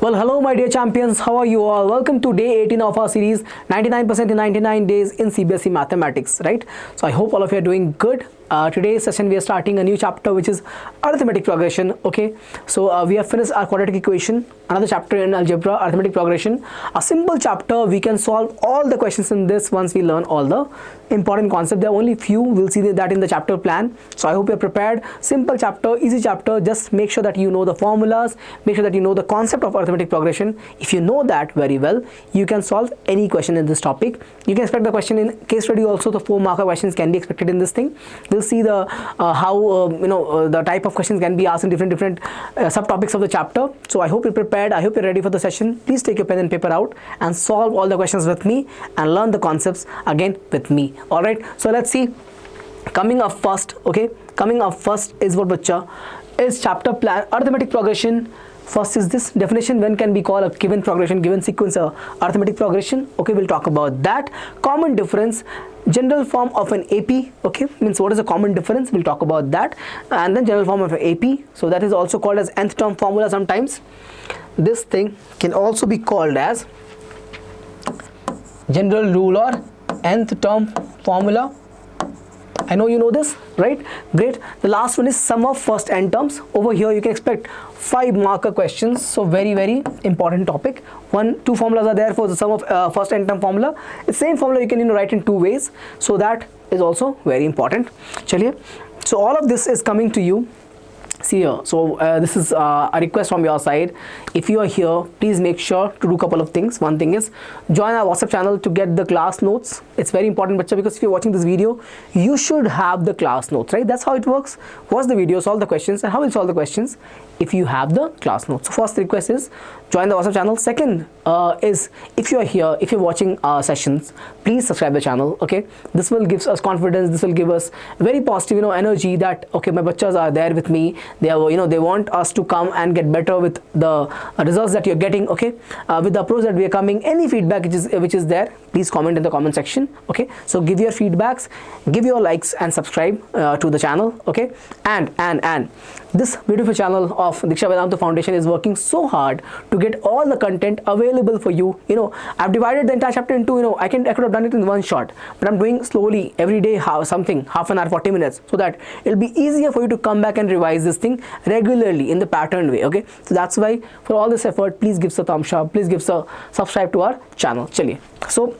Well, hello my dear champions, how are you all? Welcome to day 18 of our series 99% in 99 days in CBSE mathematics, right? So I hope all of you are doing good. Today's session we are starting a new chapter which is arithmetic progression. Okay, so we have finished our quadratic equation, another chapter in algebra, arithmetic progression, a simple chapter. We can solve all the questions in this once we learn all the important concepts. There are only few, we'll see that in the chapter plan. So I hope you're prepared. Simple chapter, easy chapter. Just make sure that you know the formulas, make sure that you know the concept of arithmetic progression. If you know that very well, you can solve any question in this topic. You can expect the question in case study also. The 4 marker questions can be expected in this thing. We'll see the how the type of questions can be asked in different subtopics of the chapter. So I hope you're prepared. I hope you're ready for the session. Please take your pen and paper out and solve all the questions with me and learn the concepts again with me. All right, so let's see. Coming up first, okay, coming up first is what bacha is chapter plan arithmetic progression. First is this definition: when can we call a given progression, given sequence arithmetic progression? Okay, we'll talk about that. Common difference, general form of an AP. Okay, means what is a common difference? We'll talk about that. And then general form of an AP. So that is also called as nth term formula sometimes. This thing can also be called as general rule or nth term formula. I know you know this, right? Great. The last one is sum of first n terms. Over here you can expect 5 marker questions. So very important topic. 2 formulas are there for the sum of first n term formula. The same formula you can write in 2 ways. So that is also very important. Chaliye. So all of this is coming to you. See here, so this is a request from your side. If you are here, please make sure to do a couple of things. One thing is join our WhatsApp channel to get the class notes. It's very important, bacha, because if you're watching this video, you should have the class notes, right? That's how it works. Watch the video, solve the questions, and how will solve the questions if you have the class notes. So first request is join the WhatsApp channel. Second is if you are here, if you're watching our sessions, please subscribe the channel. Okay, this will give us confidence. This will give us very positive energy that okay, my bachas are there with me. They are they want us to come and get better with the results that you're getting. Okay, with the approach that we are coming. Any feedback which is there, please comment in the comment section. Okay, so give your feedbacks, give your likes, and subscribe to the channel. Okay, and this beautiful channel of Diksha Vedanta Foundation is working so hard to get all the content available for you. I've divided the entire chapter into I could have done it in one shot, but I'm doing slowly every day, half an hour, 40 minutes, so that it'll be easier for you to come back and revise this thing regularly in the patterned way. Okay, so that's why for all this effort, please give us a thumbs up, please give us a subscribe to our channel. Chaliye. So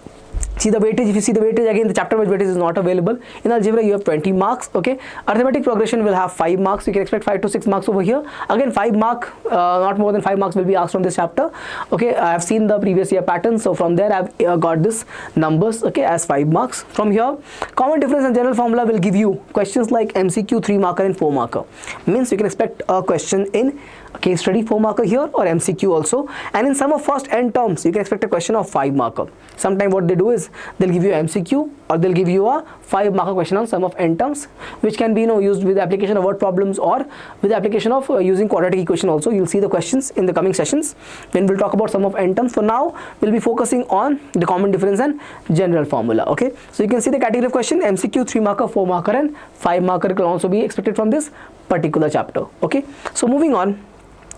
see the weightage. If you see the weightage, again the chapter wise weightage is not available. In algebra you have 20 marks. Okay, arithmetic progression will have 5 marks. You can expect 5 to 6 marks over here. Again 5 mark, not more than 5 marks will be asked from this chapter. Okay, I have seen the previous year pattern, so from there I've got this numbers, okay, as 5 marks. From here, common difference and general formula will give you questions like MCQ 3 marker and 4 marker. Means you can expect a question in case study 4 marker here, or MCQ also. And in sum of first n terms, you can expect a question of 5 marker. Sometimes what they do is they'll give you MCQ, or they'll give you a 5 marker question on sum of n terms, which can be used with the application of word problems or with the application of using quadratic equation also. You'll see the questions in the coming sessions when we'll talk about sum of n terms. For now, we'll be focusing on the common difference and general formula. Okay, so you can see the category of question: MCQ 3 marker, 4 marker, and 5 marker can also be expected from this particular chapter. Okay, so moving on,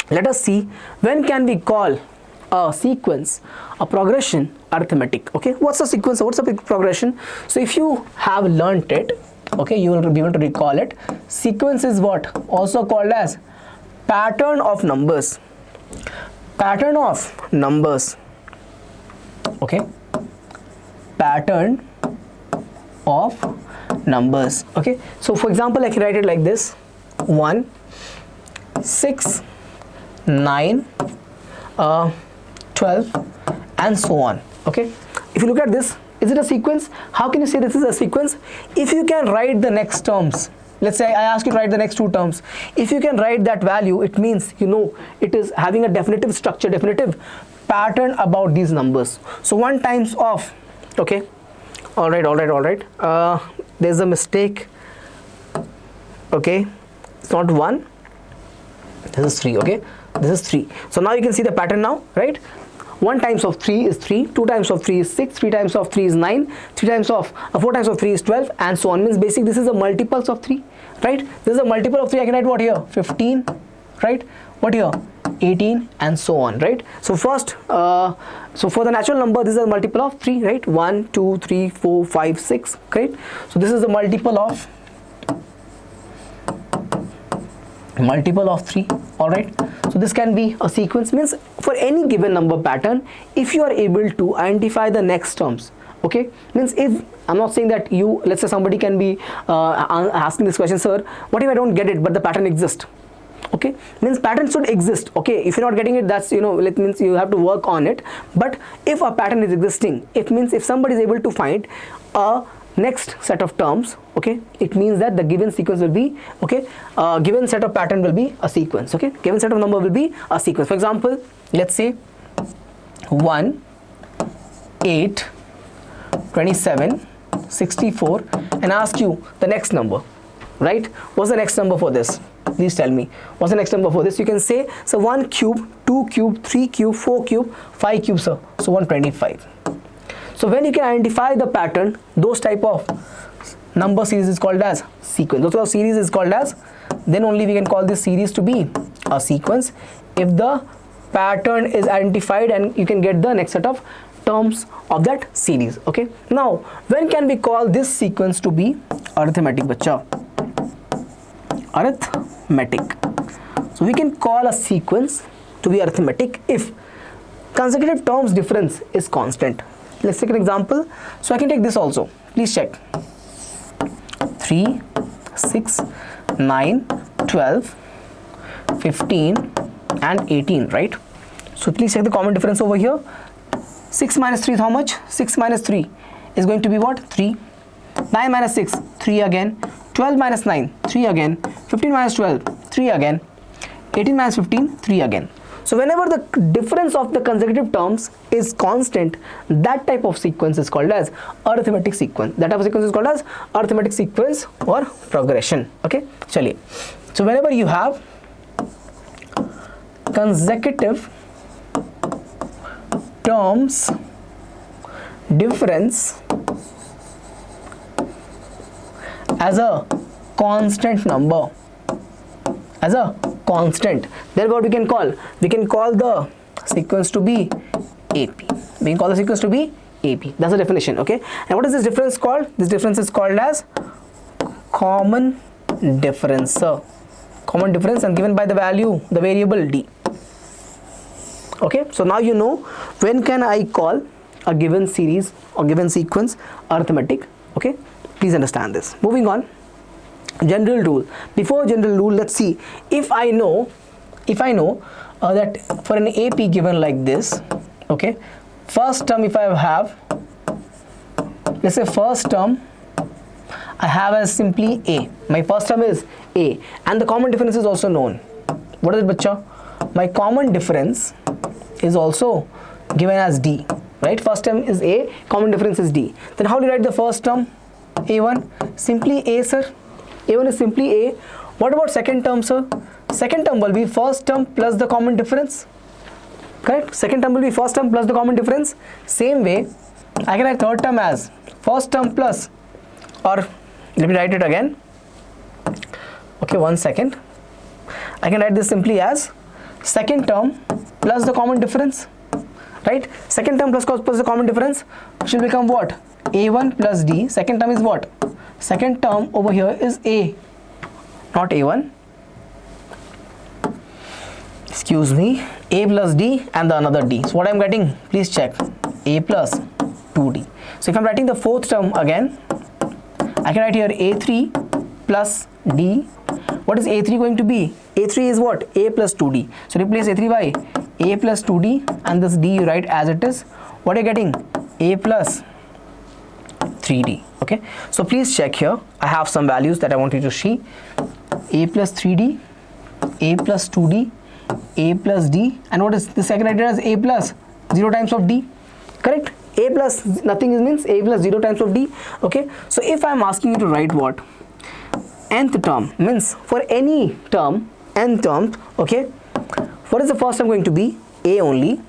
let us see when can we call a sequence, a progression, arithmetic. Okay, what's a sequence? What's a progression? So if you have learnt it, okay, you will be able to recall it. Sequence is what also called as pattern of numbers. Pattern of numbers. Okay, pattern of numbers. Okay, so for example, I can write it like this: 1, 6, 9, 12, and so on. Okay, if you look at this, is it a sequence? How can you say this is a sequence? If you can write the next terms, let's say I ask you to write the next 2 terms. If you can write that value, it means it is having a definitive structure, definitive pattern about these numbers. So 1 times of, okay, all right, there's a mistake. Okay, it's not 1, this is 3. Okay, this is 3. So now you can see the pattern now, right? 1 times of 3 is 3, 2 times of 3 is 6, 3 times of 3 is 9, 4 times of 3 is 12, and so on. Means basically this is a multiples of 3, right? This is a multiple of 3. I can write what here? 15, right? What here? 18, and so on, right? So first, so for the natural number, this is a multiple of 3, right? 1, 2, 3, 4, 5, 6, correct? So this is the multiple of 3, all right? So this can be a sequence, means for any given number pattern, if you are able to identify the next terms, okay, means if I'm not saying that you, let's say somebody can be asking this question, sir, what if I don't get it but the pattern exists? Okay, means pattern should exist. Okay, if you're not getting it, that's, you know, it means you have to work on it. But if a pattern is existing, it means if somebody is able to find a next set of terms, okay, it means that the given sequence will be, okay, given set of pattern will be a sequence. Okay, given set of number will be a sequence. For example, let's say 1, 8, 27, 64, and ask you the next number, right? What's the next number for this? Please tell me what's the next number for this. You can say, so 1 cube, 2 cube, 3 cube, 4 cube, 5 cube, sir, so 125. So when you can identify the pattern, those type of number series is called as sequence. Those type of series is called as, then only we can call this series to be a sequence if the pattern is identified and you can get the next set of terms of that series. Okay, now when can we call this sequence to be arithmetic, bacha? Arithmetic. So we can call a sequence to be arithmetic if consecutive terms difference is constant. Let's take an example. So I can take this also. Please check. 3, 6, 9, 12, 15, and 18, right? So please check the common difference over here. 6 minus 3 is how much? 6 minus 3 is going to be what? 3. 9 minus 6, 3 again. 12 minus 9, 3 again. 15 minus 12, 3 again. 18 minus 15, 3 again. So whenever the difference of the consecutive terms is constant, that type of sequence is called as arithmetic sequence. That type of sequence is called as arithmetic sequence or progression. Okay, chaliye. So whenever you have consecutive terms difference as a constant number, as a constant, then what we can call the sequence to be AP. We can call the sequence to be AP. That's the definition. Okay, and what is this difference called? This difference is called as common difference. Common difference, and given by the value, the variable D. Okay, so now you know when can I call a given series or given sequence arithmetic. Okay, please understand this. Moving on, general rule. Before general rule, let's see if I know that for an AP given like this, okay, first term, if I have, let's say first term I have as simply A. My first term is A, and the common difference is also known. What is it, bacha? My common difference is also given as D, right? First term is A, common difference is D. Then how do you write the first term? A1, simply A, sir. A1 is simply A. What about second term, sir? Second term will be first term plus the common difference. Correct? Second term will be first term plus the common difference. Same way, I can write third term as first term plus, or let me write it again. Okay, 1 second. I can write this simply as second term plus the common difference, right? Second term plus the common difference, which will become what? A1 plus D. Second term is what? Second term over here is A, not A1. Excuse me. A plus D and the another D. So what I'm getting? Please check. A plus 2D. So if I'm writing the fourth term again, I can write here A3 plus D. What is A3 going to be? A3 is what? A plus 2D. So replace A3 by A plus 2D, and this D you write as it is. What are you getting? A plus 3D. Okay, so please check here. I have some values that I want you to see. A plus 3D, A plus 2D, A plus D, and what is the second idea as A plus 0 times of D, correct? A plus nothing means A plus 0 times of D. Okay, so if I am asking you to write what? Nth term, means for any term, n terms, okay, what is the first term going to be? A only,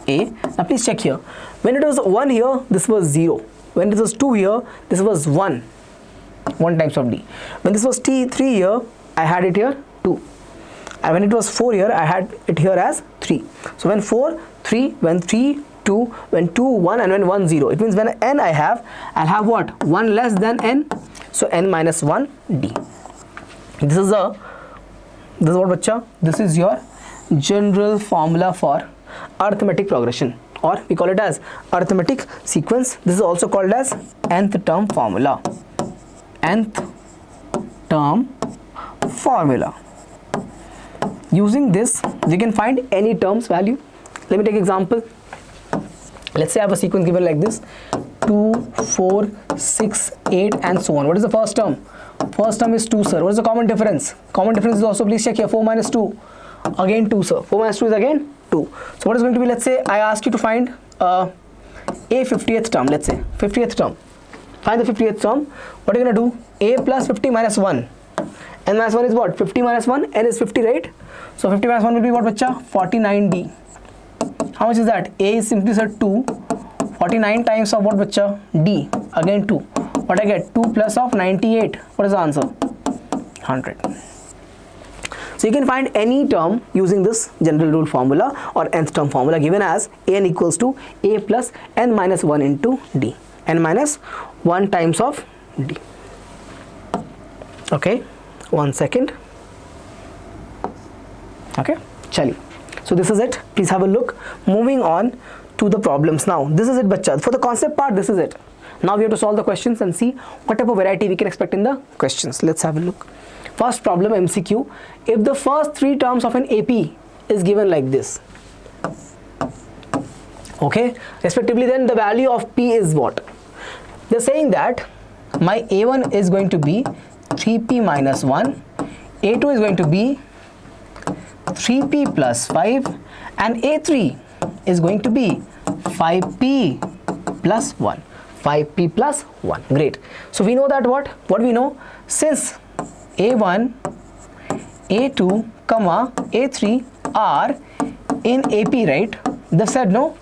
A. Now please check here. When it was 1 here, this was 0. When this was 2 here, this was 1 times of D. When this was 3 here, I had it here 2. and when it was 4 here, I had it here as 3. So when 4, 3, when 3, 2, when 2, 1, and when 1, 0. It means when n I have, I'll have what? 1 less than n. So n minus 1 d. This is what, bacha? This is your general formula for arithmetic progression, or we call it as arithmetic sequence. This is also called as nth term formula. Nth term formula. Using this, you can find any term's value. Let me take example. Let's say I have a sequence given like this: 2, 4, 6, 8, and so on. What is the first term? First term is 2, sir. What is the common difference? Common difference is also, please check here, 4 minus 2. Again 2, sir. 4 minus 2 is again 2. So what is going to be, let's say I ask you to find a 50th term. Let's say 50th term. Find the 50th term. What are you going to do? A plus 50 minus 1. N minus 1 is what? 50 minus 1. N is 50, right? So 50 minus 1 will be what, bacha? 49d. How much is that? A is simply, sir, 2. 49 times of what, bacha? D. Again 2. What I get? 2 plus of 98. What is the answer? 100. So you can find any term using this general rule formula or nth term formula, given as n equals to a plus n minus 1 into d. N minus 1 times of d. Okay, 1 second. Okay, chali. So this is it. Please have a look. Moving on to the problems now. This is it, bacha. For the concept part, this is it. Now we have to solve the questions and see what type of variety we can expect in the questions. Let's have a look. First problem, MCQ. If the first 3 terms of an AP is given like this, okay, respectively, then the value of P is what? They're saying that my A1 is going to be 3P minus 1, A2 is going to be 3P plus 5, and A3 is going to be 5P plus 1. 5P plus 1. Great. So we know that what we know, since A1, A2, comma A3 are in AP, right? They said no,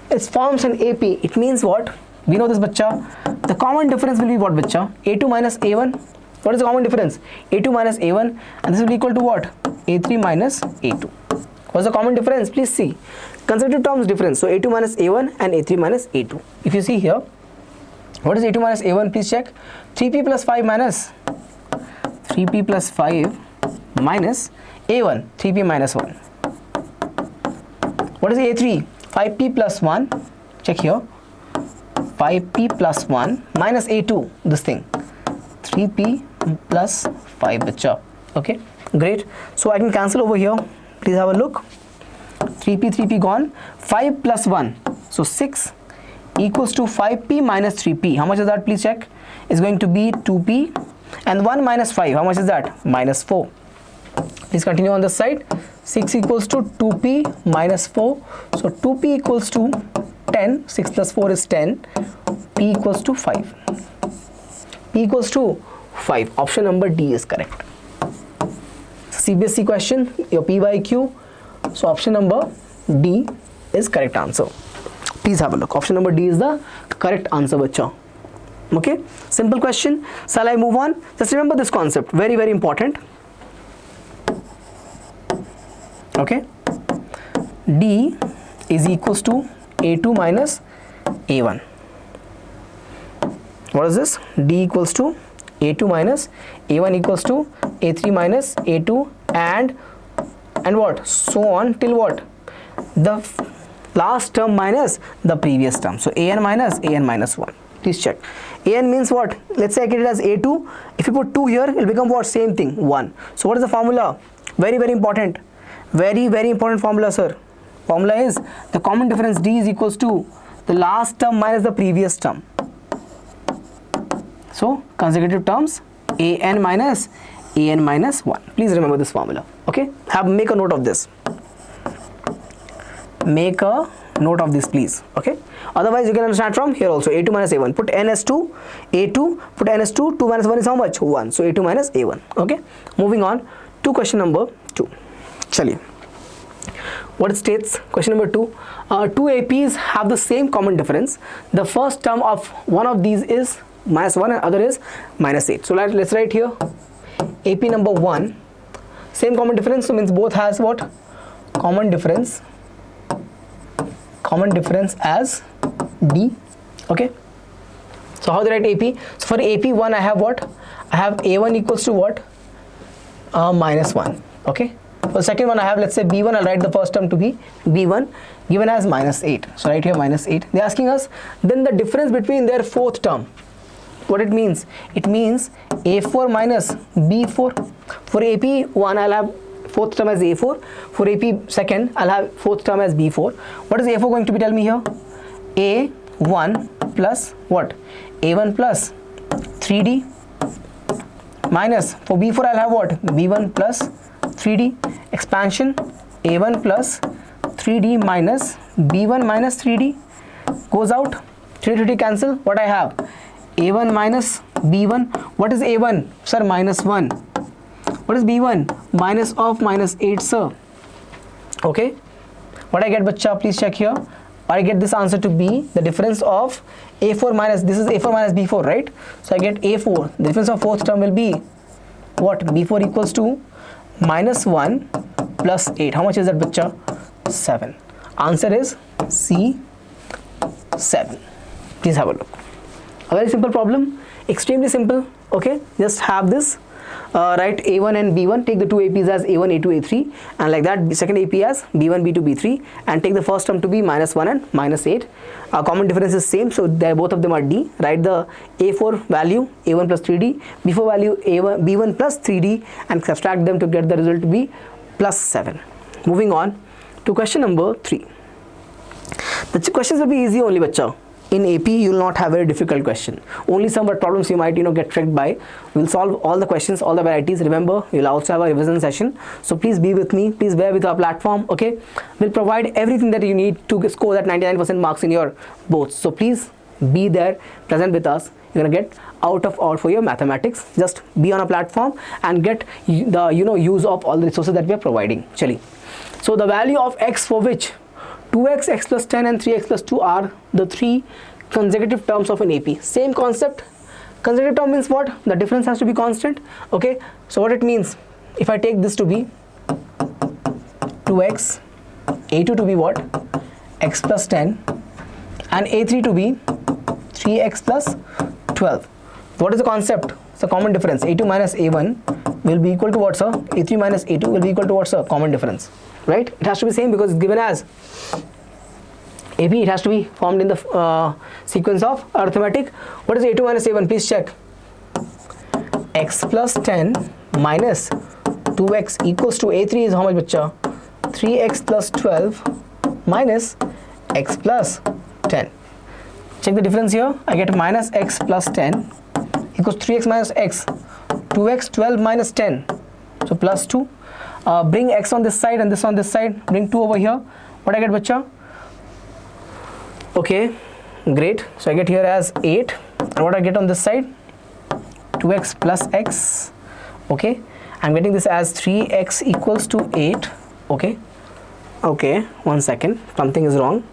it forms an AP. It means what? We know this, bacha. The common difference will be what, bacha? A2 minus A1. What is the common difference? A2 minus A1, and this will be equal to what? A3 minus A2. What's the common difference? Please see. Consecutive terms difference. So A2 minus A1 and A3 minus A2. If you see here, what is A2 minus A1? Please check. 3P plus 5 minus 3P plus 5 minus A1, 3P minus 1. What is A3? 5P plus 1. Check here. 5P plus 1 minus A2, this thing. 3P plus 5, bacha. Okay, great. So I can cancel over here. Please have a look. 3P gone. 5 plus 1. So 6 equals to 5P minus 3P. How much is that? Please check. It's going to be 2P. And 1 minus 5. How much is that? Minus 4. Please continue on this side. 6 equals to 2P minus 4. So 2P equals to 10. 6 plus 4 is 10. P equals to 5. P equals to 5. Option number D is correct. CBSE question, your PYQ. So option number D is correct answer. Please have a look. Option number D is the correct answer, bacha. Okay, simple question. Shall I move on? Just remember this concept, very, very important. Okay, D is equals to A2 minus A1. What is this? D equals to A2 minus A1 equals to A3 minus A2 and what? So on till what? The last term minus the previous term. So AN minus 1. Please check. AN means what? Let's say I get it as A2. If you put 2 here, it will become what? Same thing, 1. So what is the formula? Very, very important. Very, very important formula, sir. Formula is the common difference D is equals to the last term minus the previous term. So consecutive terms AN minus 1. Please remember this formula. Okay, make a note of this. Make a note of this, please. Okay, otherwise you can understand from here also. A2 minus A1. Put N as 2. A2. Put N as 2. 2 minus 1 is how much? 1. So A2 minus A1. Okay, moving on to question number 2. Chaliye. What it states? Question number 2. Two APs have the same common difference. The first term of one of these is minus 1 and other is minus 8. So let's write here AP number 1. Same common difference, so means both has what? Common difference as D. Okay, so how do I write AP? So for AP1 I have what? I have A1 equals to what? Minus 1. Okay, for the second one I have, let's say B1, I'll write the first term to be B1 given as minus 8. So right here minus 8. They're asking us then the difference between their fourth term. What it means? It means A4 minus B4. For AP1 I'll have fourth term as A4. For AP second I'll have fourth term as B4. What is A4 going to be? Tell me here. A1 plus what? A1 plus 3D minus, for B4 I'll have what? B1 plus 3D. Expansion, A1 plus 3D minus B1 minus 3D goes out. 3 cancel. What I have? A1 minus B1. What is A1? Sir, minus 1. What is B1? Minus of minus 8, sir. Okay. What I get, bacha? Please check here. I get this answer to be the difference of A4 minus, this is A4 minus B4, right? So I get A4. The difference of fourth term will be what? B4 equals to minus 1 plus 8. How much is that, bacha? 7. Answer is C, 7. Please have a look. A very simple problem, extremely simple. Okay, just have this, write A1 and B1, take the two APs as A1, A2, A3, and like that second AP as B1, B2, B3, and take the first term to be minus 1 and minus 8. Common difference is same, so both of them are D. Write the A4 value A1 plus 3D, B4 value A1, B1 plus 3D, and subtract them to get the result to be plus 7. Moving on to question number 3. The questions will be easy only, bacha. In AP, you will not have a very difficult question. Only some problems you might get tricked by. We'll solve all the questions, all the varieties. Remember, we'll also have a revision session. So please be with me. Please bear with our platform. Okay, we'll provide everything that you need to score that 99% marks in your boards. So please be there, present with us. You're gonna get out of out for your mathematics. Just be on a platform and get the use of all the resources that we are providing. Chali. So the value of x for which 2x, x plus 10 and 3x plus 2 are the three consecutive terms of an AP. Same concept. Consecutive term means what? The difference has to be constant. Okay, so what it means, if I take this to be 2x, A2 to be what? X plus 10, and A3 to be 3x plus 12. What is the concept? It's a common difference. A2 minus A1 will be equal to what, sir? A3 minus A2 will be equal to what, sir? Common difference. Right? It has to be same because it's given as AP. It has to be formed in the sequence of arithmetic. What is A2 minus A1? Please check. X plus 10 minus 2x equals to A3 is how much, bacha? 3x plus 12 minus x plus 10. Check the difference here. I get minus x plus 10 equals 3x minus x. 2x 12 minus 10. So plus 2. Bring x on this side and this on this side. Bring 2 over here. What I get, bacha? Okay, great. So I get here as 8. And what I get on this side? 2x plus x. Okay. I'm getting this as 3x equals to 8. Okay. Okay, 1 second. Something is wrong.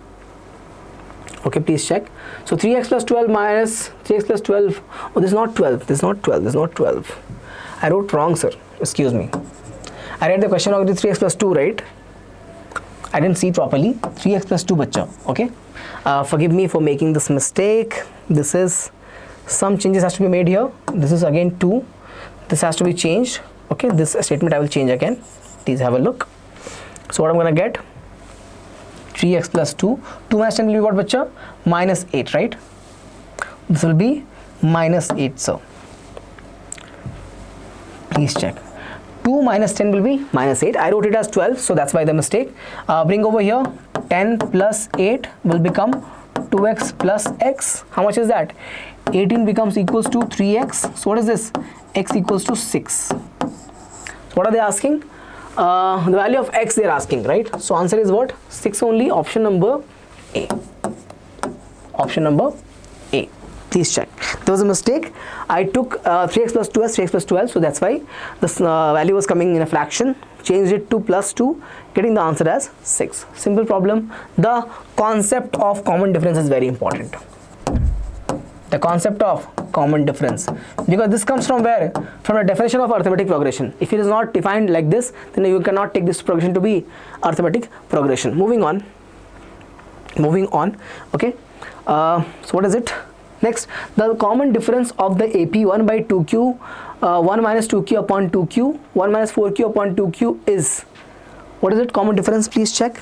Okay, please check. So 3x plus 12 minus 3x plus 12. Oh, this is not 12. This is not 12. This is not 12. I wrote wrong, sir. Excuse me. I read the question of the 3x plus 2, right? I didn't see properly. 3x plus 2, bacha. Okay. Forgive me for making this mistake. This is, some changes has to be made here. This is again 2. This has to be changed. Okay. This statement I will change again. Please have a look. So what I'm going to get? 3x plus 2. 2 minus 10 will be what, bacha? Minus 8, right? This will be minus 8, sir. Please check. 2 minus 10 will be minus 8. I wrote it as 12, so that's why the mistake. Bring over here. 10 plus 8 will become 2x plus x. How much is that? 18 becomes equals to 3x. So what is this? X equals to 6. So what are they asking? The value of x they are asking, right? So answer is what? 6 only. Option number A. Option number A. Please check. There was a mistake. I took 3x plus 2 as 3x plus 12, so that's why this value was coming in a fraction. Changed it to plus 2, getting the answer as 6. Simple problem. The concept of common difference is very important. The concept of common difference, because this comes from where? From the definition of arithmetic progression. If it is not defined like this, then you cannot take this progression to be arithmetic progression. Moving on. Okay, so what is it? Next, the common difference of the AP 1 by 2q 1 minus 2q upon 2q 1 minus 4q upon 2q is, what is it? Common difference, please check.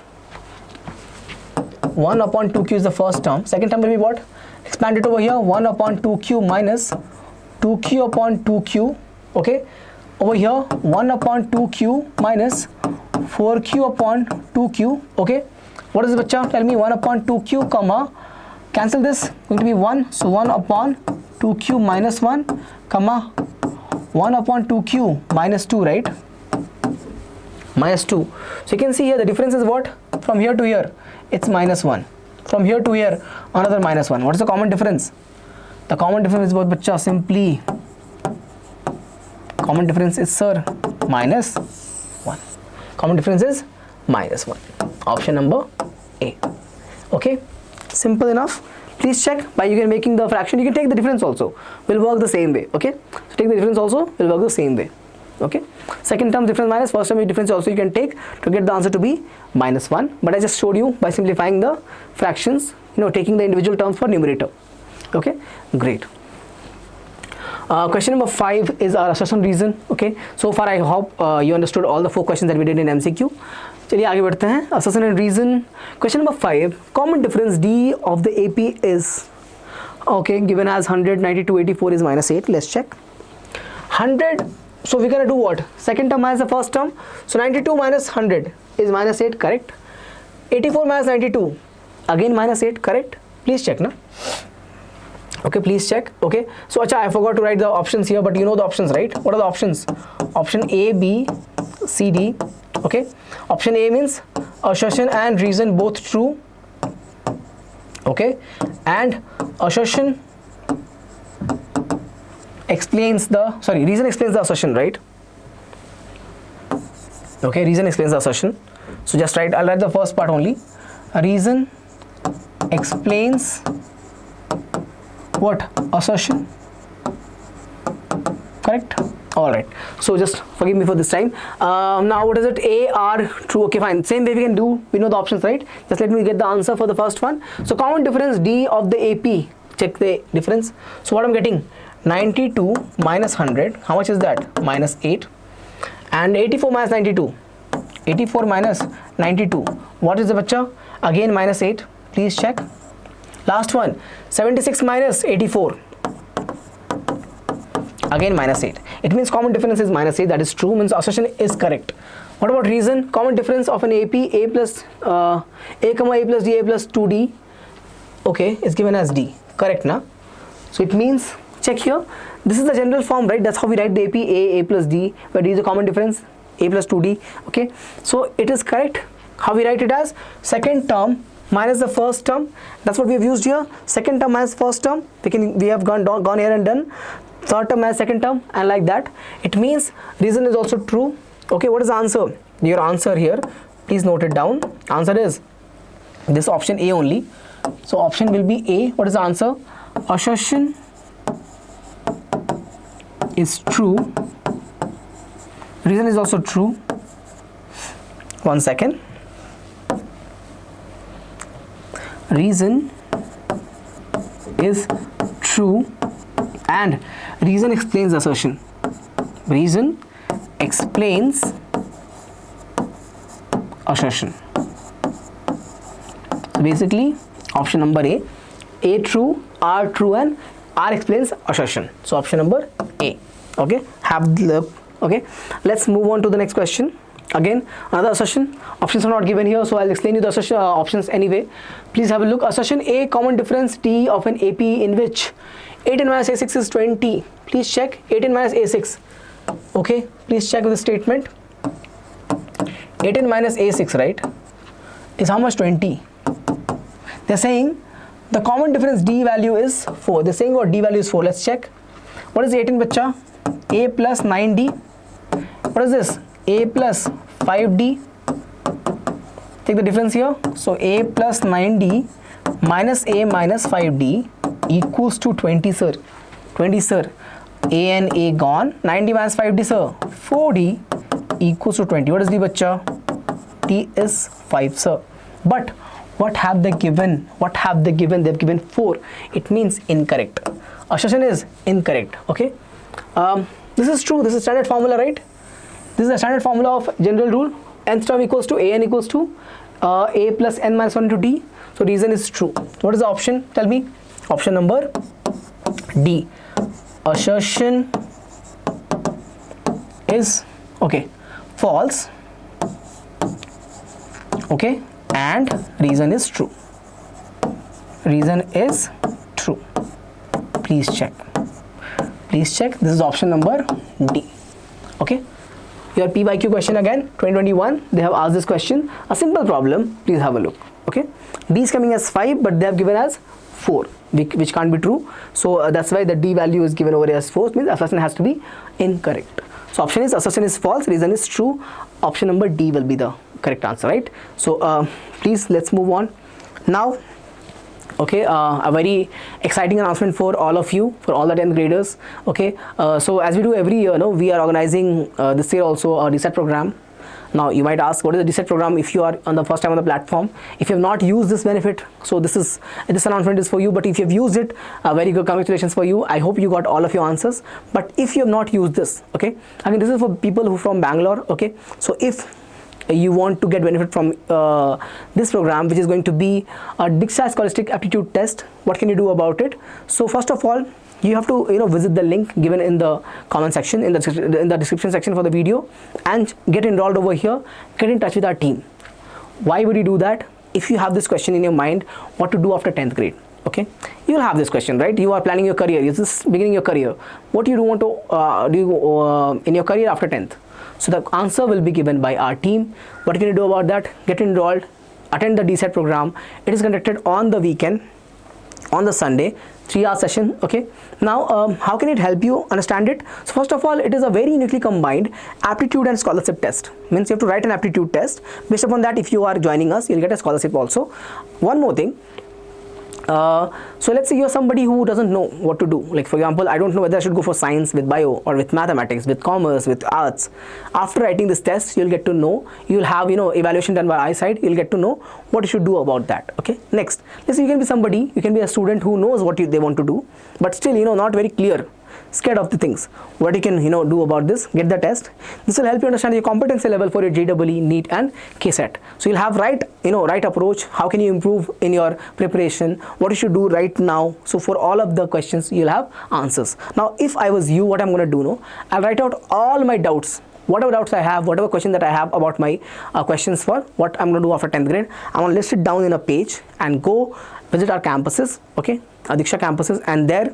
1 upon 2q is the first term. Second term will be what? Expand it over here. 1 upon 2q minus 2q upon 2q. Okay, over here 1 upon 2q minus 4q upon 2q. Okay, what is it, bacha? Tell me. 1 upon 2q comma, cancel this, going to be 1, so 1 upon 2q minus 1 comma 1 upon 2q minus 2, right? Minus 2. So you can see here the difference is what? From here to here it's minus 1, from here to here another minus 1. What is the common difference? The common difference is what, bacha? Simply common difference is, sir, minus 1. Common difference is minus 1. Option number A. Okay, simple enough. Please check. By you can making the fraction, you can take the difference also, will work the same way. Okay, so take the difference also, will work the same way. Okay, second term difference minus first term difference also you can take to get the answer to be minus 1, but I just showed you by simplifying the fractions, taking the individual terms for numerator. Okay, great. Question number 5 is our assertion reason. Okay, so far I hope you understood all the 4 questions that we did in MCQ. चलिए आगे बढ़ते हैं. Assertion and reason. Question number 5. Common difference D of the AP is, okay, given as 100, 92, 84 is minus 8. Let's check. 100. So we're gonna do what? Second term minus the first term. So 92 minus 100 is minus 8. Correct. 84 minus 92 again minus 8. Correct. Please check now. Okay, please check. Okay, so acha, I forgot to write the options here, but you know the options, right? What are the options? Option A, B, C, D. Okay, option A means assertion and reason both true. Okay, and assertion explains the, reason explains the assertion, right? Okay, reason explains the assertion. So just write, I'll write the first part only. Reason explains what? Assertion. Correct? Alright, so just forgive me for this time. Now what is it? A, R, true. Okay, fine. Same way we can do, we know the options, right? Just let me get the answer for the first one. So common difference D of the AP, check the difference. So what I'm getting? 92 minus 100, how much is that? Minus 8. And 84 minus 92, 84 minus 92, what is the bacha? Again minus 8. Please check. Last one, 76 minus 84, again minus 8. It means common difference is minus 8. That is true, means assertion is correct. What about reason? Common difference of an AP, A plus A comma A plus D, A plus 2D, okay, is given as D. Correct na? So it means, check here, this is the general form, right? That's how we write the AP, A plus D, where D is the common difference, A plus 2D. Okay, so it is correct. How we write it as? Second term minus the first term. That's what we have used here. Second term minus first term. We have gone here and done third term minus second term, and like that. It means reason is also true. Okay, what is the answer? Your answer here, please note it down. Answer is this option A only. So option will be A. What is the answer? Assertion is true. Reason is also true. 1 second. Reason is true and reason explains assertion. Reason explains assertion. So basically option number A true, R true, and R explains assertion. So option number A. Okay, have the look. Okay, let's move on to the next question. Again, another assertion. Options are not given here, so I'll explain you the assertion options anyway. Please have a look. Assertion A, common difference D of an AP in which 18 minus A6 is 20. Please check. 18 minus A6. Okay, please check the statement. 18 minus A6, right, is how much? 20. They're saying the common difference D value is 4. They're saying what? D value is 4. Let's check. What is 18, bacha? A plus 9D. What is this? A plus 5D. Take the difference here. So A plus 9D minus A minus 5D equals to 20, sir. 20, sir. A and A gone. 90 minus 5D, sir. 4D equals to 20. What is D, bacha? D is 5, sir. But what have they given? What have they given? They've given 4. It means incorrect. Assertion is incorrect. Okay. This is true. This is standard formula, right? This is a standard formula of general rule. Nth term equals to A n equals to A plus n minus 1 into D. So reason is true. What is the option? Tell me. Option number D. Assertion is okay false. Okay, and reason is true. Reason is true. Please check. Please check. This is option number D. Okay. Your PYQ question again, 2021. They have asked this question. A simple problem. Please have a look. Okay. D is coming as 5, but they have given as 4, which can't be true. So that's why the D value is given over here as 4. Means assertion has to be incorrect. So option is assertion is false. Reason is true. Option number D will be the correct answer, right? So please let's move on now. Okay, a very exciting announcement for all of you, for all the 10th graders. Okay, so as we do every year, no, we are organizing this year also a reset program. Now you might ask, what is the reset program? If you are on the first time on the platform, if you have not used this benefit, so this announcement is for you. But if you have used it, very good, congratulations for you. I hope you got all of your answers. But if you have not used this, okay, I mean, this is for people who from Bangalore. Okay, so if you want to get benefit from this program, which is going to be a Diksha Scholastic Aptitude Test, what can you do about it? So first of all, you have to visit the link given in the comment section, in the description section for the video, and get enrolled over here. Get in touch with our team. Why would you do that? If you have this question in your mind, what to do after 10th grade, okay, you will have this question, right? You are planning your career. Is this beginning your career? What do you want to do in your career after 10th? So the answer will be given by our team. What can you do about that? Get enrolled, attend the DSET program. It is conducted on the weekend, on the Sunday, 3-hour session. Okay, now how can it help you understand it? So first of all, it is a very uniquely combined aptitude and scholarship test. Means you have to write an aptitude test. Based upon that, if you are joining us, you'll get a scholarship also. One more thing, so let's say you're somebody who doesn't know what to do. Like for example, I don't know whether I should go for science with bio or with mathematics, with commerce, with arts. After writing this test, you'll get to know. You'll have evaluation done by eyesight. You'll get to know what you should do about that. Okay. Next, let's say you can be somebody. You can be a student who knows what they want to do, but still not very clear. Scared of the things. What you can do about this? Get the test. This will help you understand your competency level for your JEE, NEET and KSET. So you'll have right approach. How can you improve in your preparation? What you should do right now? So for all of the questions, you'll have answers. Now, if I was you, what I'm going to do? I'll write out all my doubts. Whatever doubts I have, whatever question that I have about my questions for what I'm going to do after 10th grade, I'm going to list it down in a page and go visit our campuses. Okay, our Diksha campuses, and there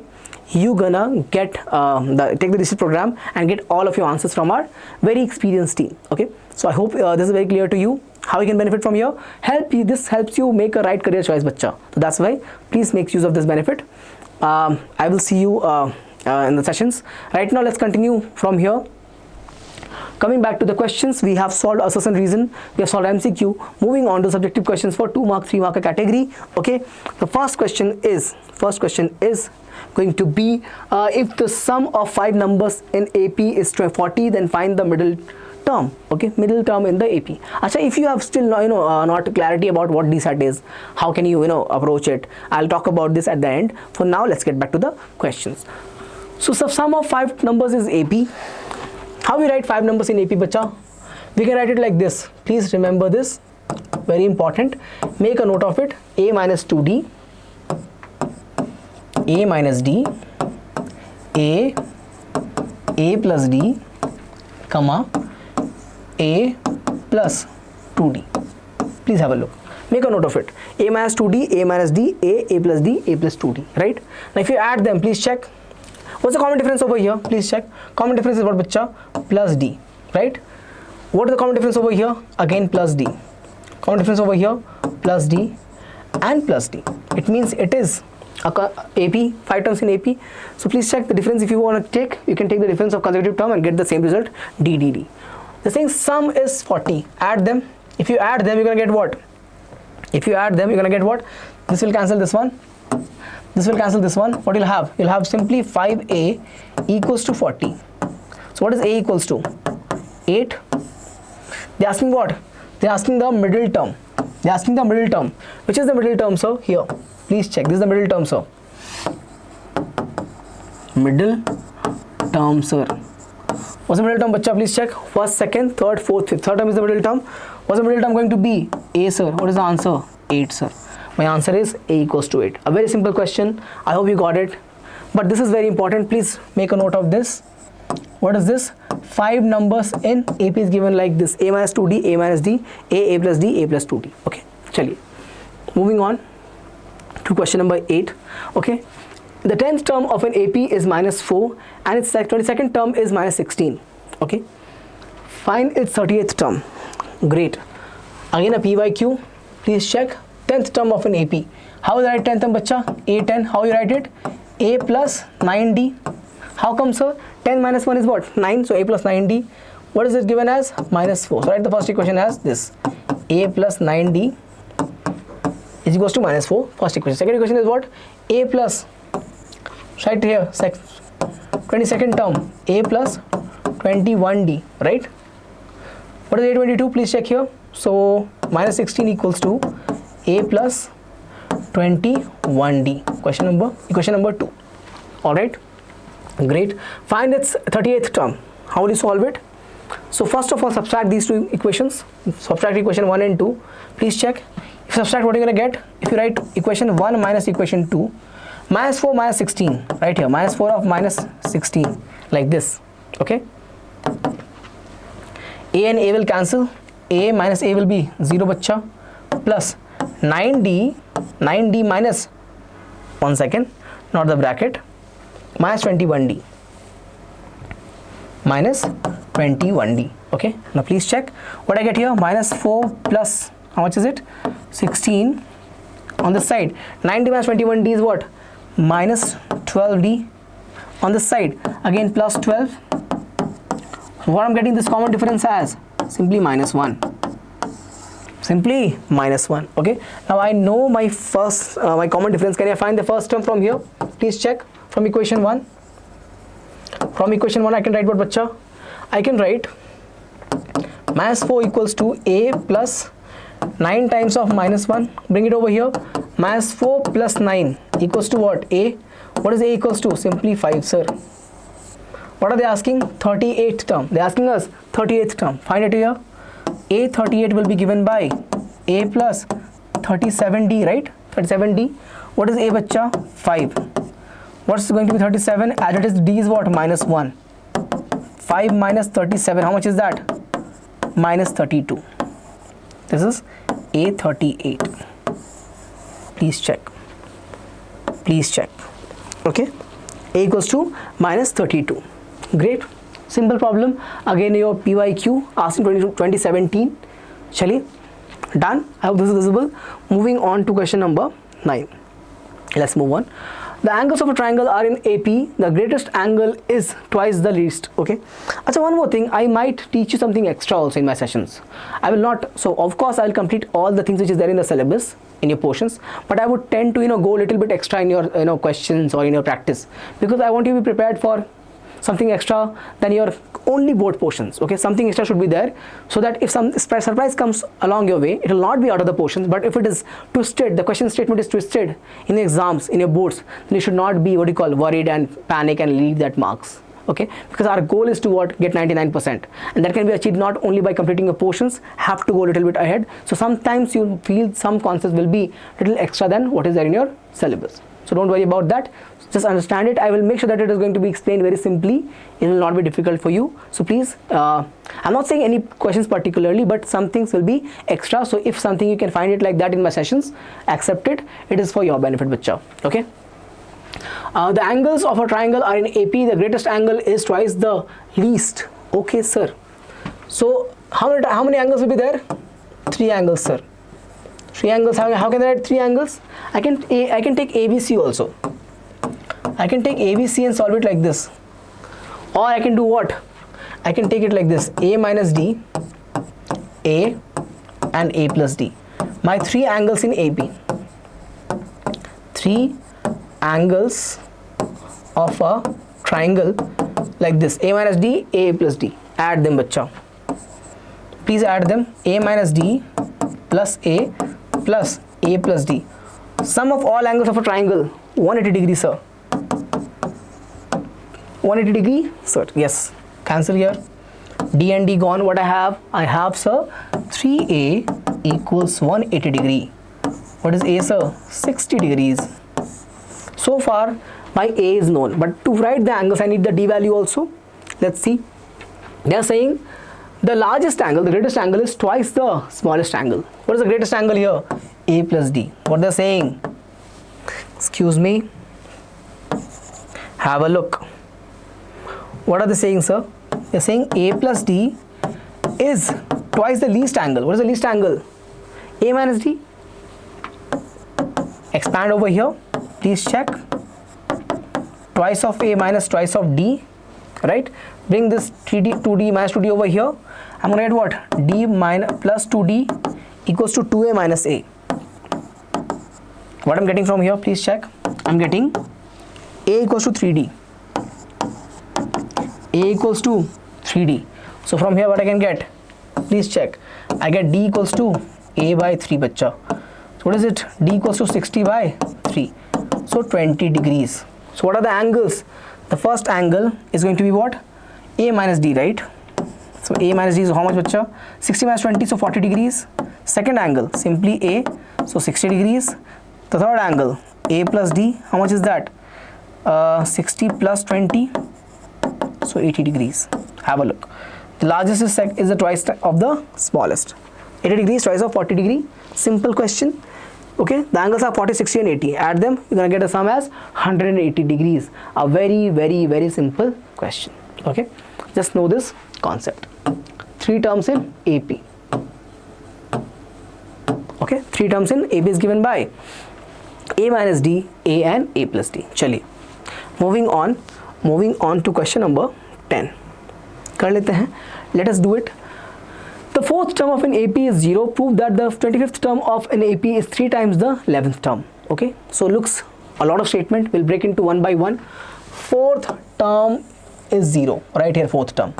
you gonna get take the district program and get all of your answers from our very experienced team. Okay, so I hope this is very clear to you how you can benefit from here. This helps you make a right career choice, bacha. So that's why please make use of this benefit. I will see you in the sessions. Right now, let's continue from here. Coming back to the questions, we have solved assertion, reason, we have solved MCQ. Moving on to subjective questions for 2 mark, 3 mark category. Okay, the first question is going to be if the sum of 5 numbers in AP is 40, then find the middle term. Okay, middle term in the AP. Achha, if you have still not clarity about what DSAT is, how can you approach it? I'll talk about this at the end. For now, let's get back to the questions. So sum of 5 numbers is AP. How we write 5 numbers in AP, bacha? We can write it like this. Please remember this, very important. Make a note of it. A minus 2D, A minus D, A plus D, comma, A plus 2D. Please have a look. Make a note of it. A minus 2D, A minus D, A plus D, A plus 2D. Right? Now if you add them, please check. What's the common difference over here? Please check. Common difference is what, bacha? Plus D, right? What is the common difference over here? Again plus D. Common difference over here, plus D and plus D. It means it is AP, 5 terms in AP. So please check the difference. If you want to take, you can take the difference of consecutive term and get the same result, D. The thing sum is 40. Add them. If you add them, you're going to get what? If you add them, you're going to get what? This will cancel this one. This will cancel this one. What you'll have? You'll have simply 5a equals to 40. So what is a equals to? 8. They're asking what? They're asking the middle term. They're asking the middle term. Which is the middle term, sir? Here. Please check. This is the middle term, sir. Middle term, sir. What's the middle term, bacha? Please check. First, second, third, fourth, fifth. Third term is the middle term. What's the middle term going to be? A, sir. What is the answer? 8, sir. My answer is a equals to 8. A very simple question. I hope you got it. But this is very important. Please make a note of this. What is this? 5 numbers in AP is given like this. A minus 2D, A minus D, A plus D, A plus 2D. Okay. Chaliye. Moving on to question number 8. Okay. The 10th term of an AP is minus 4 and its 22nd term is minus 16. Okay. Find its 38th term. Great. Again a PYQ. Please check. 10th term of an AP. How will I write 10th term, bacha? A10. How you write it? A plus 9D. How come, sir? 10 minus 1 is what? 9. So A plus 9D. What is it given as? Minus 4. So write the first equation as this. A plus 9D is equals to minus 4. First equation. Second equation is what? A plus, right here, 22nd term. A plus 21D. Right? What is A22? Please check here. So minus 16 equals to A plus 21D. Equation number 2. Alright. Great. Find its 38th term. How will you solve it? So first of all, subtract these two equations. Subtract equation 1 and 2. Please check. If you subtract, what are you going to get? If you write equation 1 minus equation 2, minus 4 minus 16. Right here. Minus 4 of minus 16. Like this. Okay. A and A will cancel. A minus A will be 0, bacha. Plus 9D minus, 1 second, not the bracket, minus 21D. Minus 21D. Okay. Now please check. What I get here? Minus 4 plus, how much is it? 16 on this side. 9D minus 21D is what? Minus 12D. On this side, again plus 12. What I'm getting this common difference as? Simply minus 1. Simply minus 1. Okay. Now I know my first, my common difference. Can I find the first term from here? Please check. From equation 1. From equation 1 I can write what, bacha? I can write minus 4 equals to A plus 9 times of minus 1. Bring it over here. Minus 4 plus 9 equals to what? A. What is A equals to? Simply 5, sir. What are they asking? 38th term. They are asking us 38th term. Find it here. A 38 will be given by A plus 37D, right? 37D. What is A, bacha? 5. What's going to be 37? As it is, D is what? Minus 1. 5 minus 37. How much is that? Minus 32. This is A38. Please check. Please check. Okay. A equals to minus 32. Great. Simple problem. Again your PYQ asking 2017. Chaliye. Done. I hope this is visible. Moving on to question number 9. Let's move on. The angles of a triangle are in AP. The greatest angle is twice the least. Okay. So one more thing. I might teach you something extra also in my sessions. I will not. So of course I will complete all the things which is there in the syllabus in your portions. But I would tend to go a little bit extra in your questions or in your practice, because I want you to be prepared for something extra than your only board portions. Okay, something extra should be there, so that if some surprise comes along your way, it will not be out of the portions. But if it is twisted, the question statement is twisted in the exams, in your boards, then you should not be worried and panic and leave that marks. Okay, because our goal is to get 99%, and that can be achieved not only by completing your portions, have to go a little bit ahead. So sometimes you feel some concepts will be little extra than what is there in your syllabus. So don't worry about that. Just understand it. I will make sure that it is going to be explained very simply. It will not be difficult for you. So please, I'm not saying any questions particularly, but some things will be extra. So if something you can find it like that in my sessions, accept it. It is for your benefit, bacha. Okay. The angles of a triangle are in AP. The greatest angle is twice the least. Okay, sir. So how many angles will be there? 3 angles, sir. 3 angles. How can I write 3 angles? I can take ABC also. I can take ABC and solve it like this. Or I can do what? I can take it like this. A minus D, A and A plus D. My 3 angles in AP. 3 angles of a triangle like this, a minus d, a plus d. Add them, bacha. Please add them. A minus d plus a plus d. Sum of all angles of a triangle, 180 degrees, sir. 180 degree, sir. Yes. Cancel here. D and D gone. What I have, sir, 3a equals 180 degree. What is a, sir? 60 degrees. So far, my a is known. But to write the angles, I need the d value also. Let's see. They are saying the largest angle, the greatest angle is twice the smallest angle. What is the greatest angle here? A plus d. What they are saying? Excuse me. Have a look. What are they saying, sir? They are saying a plus d is twice the least angle. What is the least angle? A minus d. Expand over here. Please check. Twice of a minus twice of d. Right? Bring this 2d minus 2d over here. I'm going to get what? D minus plus 2d equals to 2a minus a. What I'm getting from here, please check. I'm getting a equals to 3d. A equals to 3d. So from here what I can get? Please check. I get d equals to a by 3, bacha. So what is it? D equals to 60 by 3. So 20 degrees. So what are the angles? The first angle is going to be what? A minus d, right? So a minus d is how much, bacha? 60 minus 20, so 40 degrees. Second angle, simply a, so 60 degrees. The third angle, a plus d, how much is that? 60 plus 20, so 80 degrees. Have a look. The largest is the twice of the smallest. 80 degrees, twice of 40 degree. Simple question. Okay, the angles are 40, 60 and 80. Add them, you're going to get a sum as 180 degrees. A very, very, very simple question. Okay, just know this concept. 3 terms in AP. Okay, 3 terms in AP is given by a minus d, a and a plus d. Chaliye. Moving on to question number 10. Kar lete hain. Let us do it. The fourth term of an AP is 0. Prove that the 25th term of an AP is 3 times the 11th term. Okay, so looks a lot of statement. We'll break into one by one. Fourth term is 0. Right here, fourth term.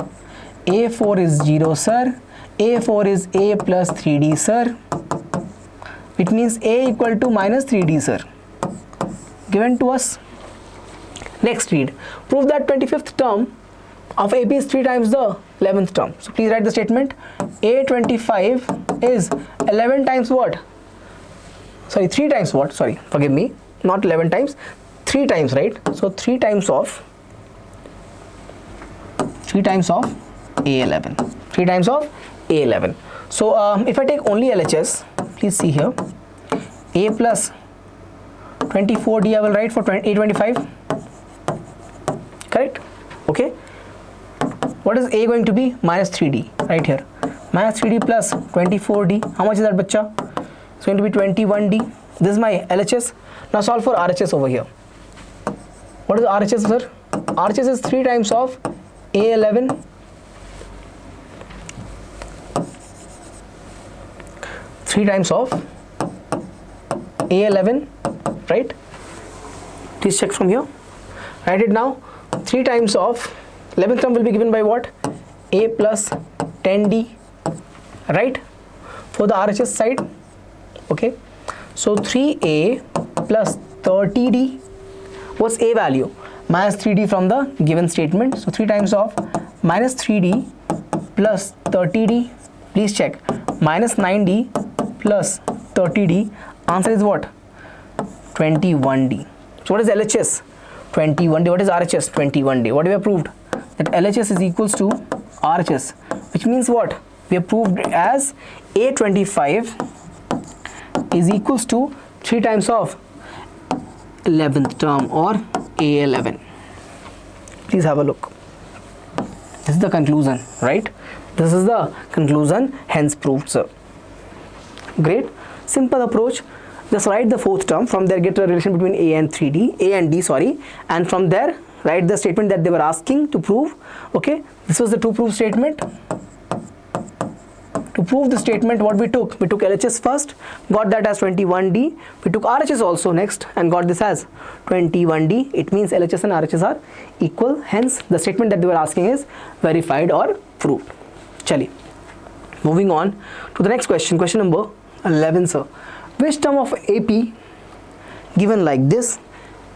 A4 is 0, sir. A4 is a plus 3d, sir. It means a equal to minus 3d, sir. Given to us. Next read. Prove that 25th term of AP is 3 times the 11th term. So please write the statement. A25 is 11 times what? Sorry, 3 times what? Sorry, forgive me. Not 11 times. 3 times, right? So 3 times of A11. 3 times of A11. So if I take only LHS, please see here. A plus 24D I will write for A25. Correct? Okay. What is A going to be? Minus 3D right here. Minus 3D plus 24D. How much is that, bacha? It's going to be 21D. This is my LHS. Now solve for RHS over here. What is RHS, sir? RHS is 3 times of A11. Three times of A11, right? Please check from here. Write it now. 3 times of 11th term will be given by what? A plus 10D, right? For the RHS side. Okay. So 3A plus 30D. What's A value? Minus 3D from the given statement. So 3 times of minus 3D plus 30D. Please check. Minus 9D plus 30D. Answer is what? 21D. So what is LHS? 21D. What is RHS? 21D. What we have proved? That LHS is equals to RHS, which means what? We have proved as A25 is equals to 3 times of 11th term or A11. Please have a look. This is the conclusion, right? This is the conclusion, hence proved, sir. Great. Simple approach. Just write the fourth term. From there get a relation between A and D, sorry. And from there write the statement that they were asking to prove. Okay. This was the to prove statement. To prove the statement, what we took LHS first, got that as 21D. We took RHS also next and got this as 21D. It means LHS and RHS are equal. Hence, the statement that they were asking is verified or proved. Chali. Moving on to the next question. Question number 11, sir. Which term of AP given like this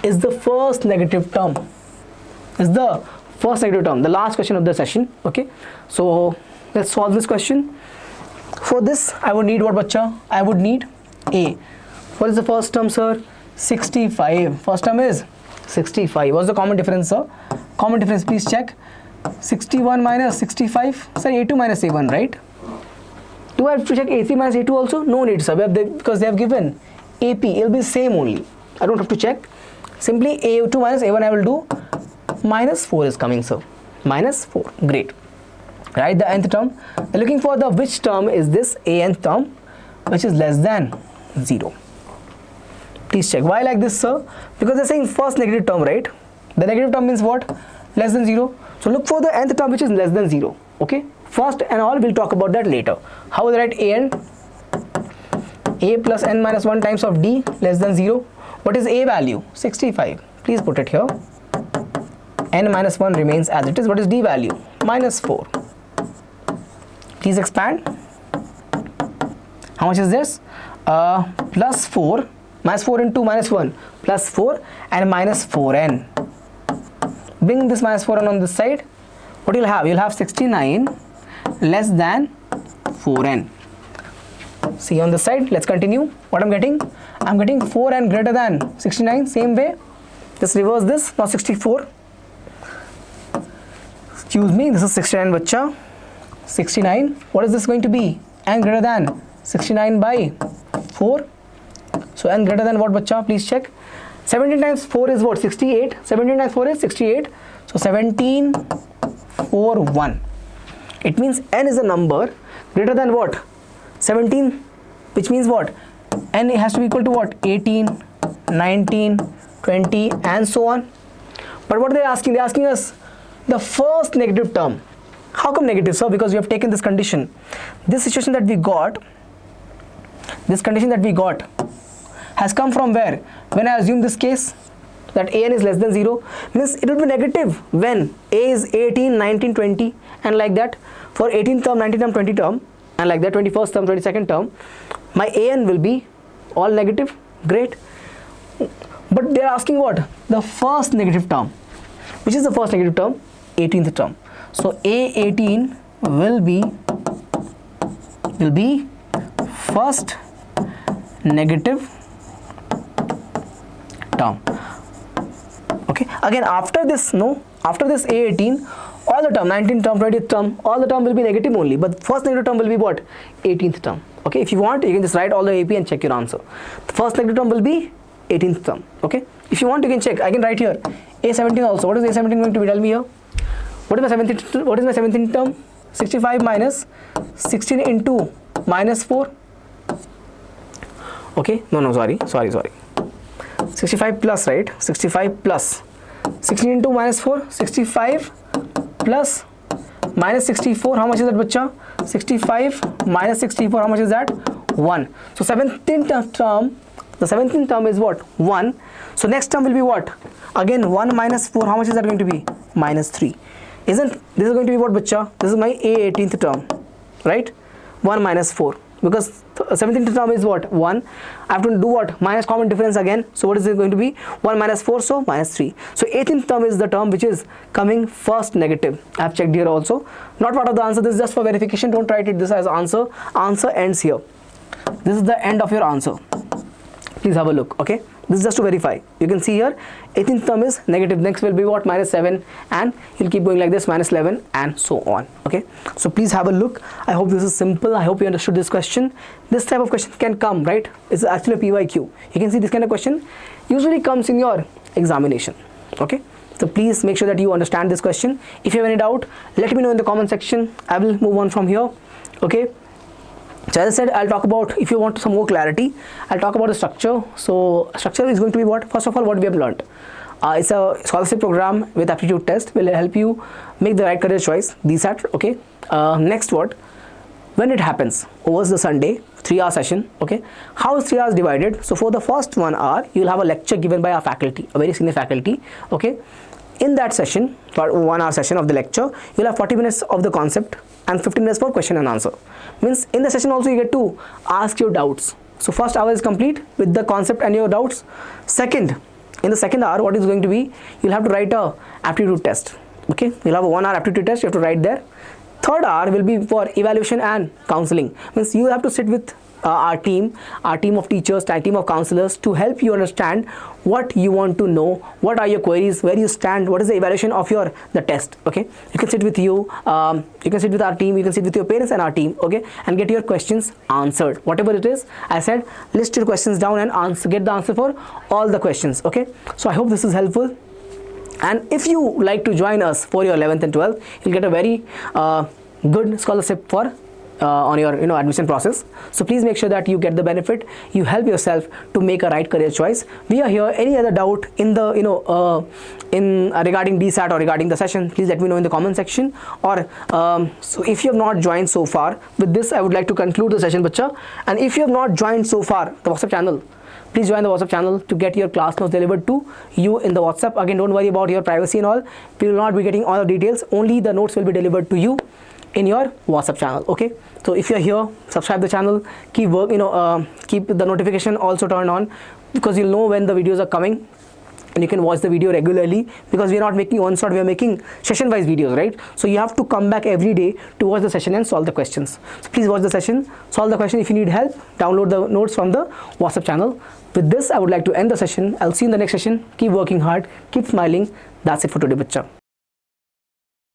is the first negative term? Is the first negative term. The last question of the session. Okay. So let's solve this question. For this, I would need what, bacha? I would need A. What is the first term, sir? 65. First term is 65. What's the common difference, sir? Common difference, please check. 61 minus 65. Sir, A2 minus A1, right? Do I have to check A3 minus A2 also? No need, sir, because they have given AP. It will be same only. I don't have to check. Simply A2 minus A1 I will do. Minus 4 is coming, sir. Minus 4. Great. Right, the nth term. They're looking for the which term is this nth term which is less than 0. Please check. Why like this, sir? Because they're saying first negative term, right? The negative term means what? Less than 0. So look for the nth term which is less than 0. Okay. First and all, we'll talk about that later. How will I write an? A plus n minus 1 times of d less than 0. What is A value? 65. Please put it here. N minus 1 remains as it is. What is d value? Minus 4. Please expand. How much is this? Plus 4. Minus 4 into minus 1. Plus 4 and minus 4n. Bring this minus 4n on this side. What you'll have? You'll have 69 less than 4n. See on this side. Let's continue. What I'm getting? I'm getting 4n greater than 69. Same way. Just reverse this. Now 64. Excuse me. This is 69, bacha. 69. What is this going to be? N greater than 69 by 4. So n greater than what, bacha? Please check. 17 times 4 is what? 68. 17 times 4 is 68. So 17, 4, 1. It means n is a number greater than what? 17, which means what? N has to be equal to what? 18, 19, 20 and so on. But what they're asking? They're asking us the first negative term. How come negative, sir? Because we have taken this condition. This situation that we got, this condition that we got has come from where? When I assume this case that an is less than 0, means it will be negative when a is 18, 19, 20 and like that. For 18th term, 19th term, 20th term and like that, 21st term, 22nd term, my an will be all negative. Great. But they are asking what? The first negative term. Which is the first negative term? 18th term. So A18 will be first negative term. Okay. Again, after this, after this A18, all the term, 19th term, 20th term, all the term will be negative only. But first negative term will be what? 18th term. Okay. If you want, you can just write all the AP and check your answer. The first negative term will be 18th term. Okay. If you want, you can check. I can write here A17 also. What is A17 going to be? Tell me here. What is my 17th term? 65 minus 16 into minus 4. Okay. No, sorry. 65 plus, right? 65 plus 16 into minus 4. 65 plus minus 64. How much is that, bacha? 65 minus 64. How much is that? 1. So 17th term. The 17th term is what? 1. So next term will be what? Again 1 minus 4. How much is that going to be? Minus 3. Isn't this is going to be what, bacha? This is my A18th term, right? 1 minus 4. Because 17th term is what? 1. I have to do what? Minus common difference again. So what is it going to be? 1 minus 4, so minus 3. So 18th term is the term which is coming first negative. I have checked here also. Not part of the answer. This is just for verification. Don't write it this as answer. Answer ends here. This is the end of your answer. Please have a look. Okay. This is just to verify. You can see here 18th term is negative. Next will be what? Minus 7 and you'll keep going like this, minus 11 and so on. Okay. So please have a look. I hope this is simple. I hope you understood this question. This type of question can come, right? It's actually a PYQ. You can see this kind of question usually comes in your examination. Okay. So please make sure that you understand this question. If you have any doubt, let me know in the comment section. I will move on from here. Okay. So as I said, I'll talk about, if you want some more clarity, I'll talk about the structure. So structure is going to be what? First of all, what we have learned. It's a scholarship program with aptitude test. Will help you make the right career choice. DSAT. Okay. Next what? when it happens over the Sunday 3-hour session, okay, how is 3 hours divided? So for the first 1 hour you will have a lecture given by our faculty, a very senior faculty, okay. In that session, for 1 hour session of the lecture, you will have 40 minutes of the concept and 15 minutes for question and answer. Means in the session also you get to ask your doubts. So first hour is complete with the concept and your doubts. Second, in the second hour, what is going to be, you'll have to write a aptitude test, okay. You'll have a 1 hour aptitude test, you have to write there. Third hour will be for evaluation and counseling. Means you have to sit with our team of teachers, our team of counselors, to help you understand what you want to know, what are your queries, where you stand, what is the evaluation of the test, okay. You can sit with you can sit with our team, you can sit with your parents and our team, okay, and get your questions answered, whatever it is. I said list your questions down and get the answer for all the questions, okay. So I hope this is helpful. And if you like to join us for your 11th and 12th, you'll get a very good scholarship for on your admission process. So please make sure that you get the benefit, you help yourself to make a right career choice. We are here. Any other doubt in the regarding DSAT or regarding the session, please let me know in the comment section. Or so if you have not joined so far, with this I would like to conclude the session, bacha. And if you have not joined so far the WhatsApp channel, please join the WhatsApp channel to get your class notes delivered to you in the WhatsApp. Again, don't worry about your privacy and all. We will not be getting all the details. Only the notes will be delivered to you in your WhatsApp channel, okay. So if you're here, subscribe the channel, keep the notification also turned on, because you'll know when the videos are coming and you can watch the video regularly, because we are not making one shot, we are making session wise videos, right? So you have to come back every day to watch the session and solve the questions. So please watch the session, solve the question. If you need help, download the notes from the WhatsApp channel. With this I would like to end the session. I'll see you in the next session. Keep working hard, keep smiling. That's it for today, bacha.